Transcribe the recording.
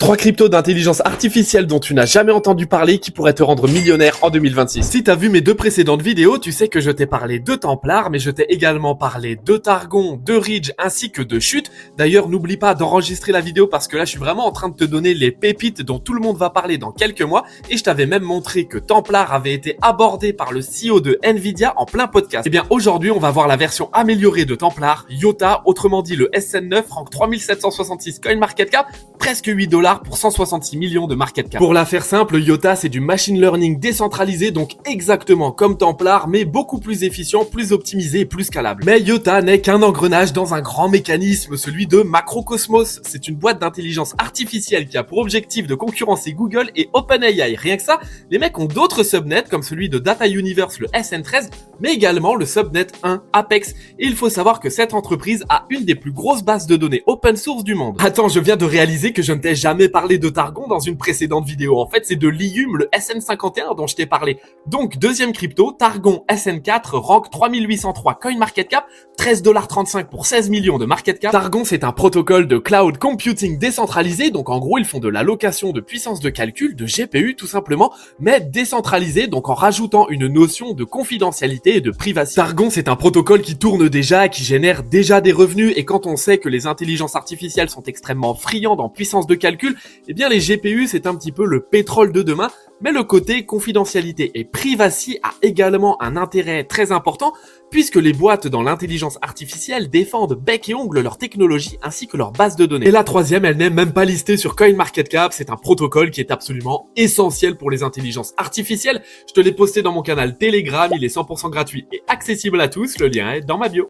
3 cryptos d'intelligence artificielle dont tu n'as jamais entendu parler qui pourraient te rendre millionnaire en 2026. Si t'as vu mes 2 précédentes vidéos, tu sais que je t'ai parlé de Templar, mais je t'ai également parlé de Targon, de Ridge ainsi que de Chute. D'ailleurs, n'oublie pas d'enregistrer la vidéo parce que là, je suis vraiment en train de te donner les pépites dont tout le monde va parler dans quelques mois. Et je t'avais même montré que Templar avait été abordé par le CEO de Nvidia en plein podcast. Eh bien, aujourd'hui, on va voir la version améliorée de Templar, IOTA, autrement dit le SN9, rank 3766 CoinMarketCap, presque $8 pour 166 millions de market cap. Pour la faire simple, IOTA c'est du machine learning décentralisé, donc exactement comme Templar, mais beaucoup plus efficient, plus optimisé et plus scalable. Mais IOTA n'est qu'un engrenage dans un grand mécanisme, celui de Macrocosmos. C'est une boîte d'intelligence artificielle qui a pour objectif de concurrencer Google et OpenAI. Rien que ça, les mecs ont d'autres subnets comme celui de Data Universe, le SN13, mais également le subnet 1 Apex. Et il faut savoir que cette entreprise a une des plus grosses bases de données open source du monde. Attends, je viens de réaliser que je ne t'ai jamais parlé de Targon dans une précédente vidéo. En fait, c'est de l'IUM, le SN51 dont je t'ai parlé. Donc, deuxième crypto, Targon SN4, rank 3803 CoinMarketCap, $13,35 pour 16 millions de market cap. Targon, c'est un protocole de cloud computing décentralisé. Donc, en gros, ils font de l'allocation de puissance de calcul, de GPU tout simplement, mais décentralisé, donc en rajoutant une notion de confidentialité et de privacité. Targon, c'est un protocole qui tourne déjà, qui génère déjà des revenus. Et quand on sait que les intelligences artificielles sont extrêmement friandes en puissance de calcul, eh bien les GPU c'est un petit peu le pétrole de demain, mais le côté confidentialité et privacy a également un intérêt très important puisque les boîtes dans l'intelligence artificielle défendent bec et ongle leur technologie ainsi que leur base de données. Et la troisième, elle n'est même pas listée sur CoinMarketCap, c'est un protocole qui est absolument essentiel pour les intelligences artificielles. Je te l'ai posté dans mon canal Telegram, il est 100% gratuit et accessible à tous, le lien est dans ma bio.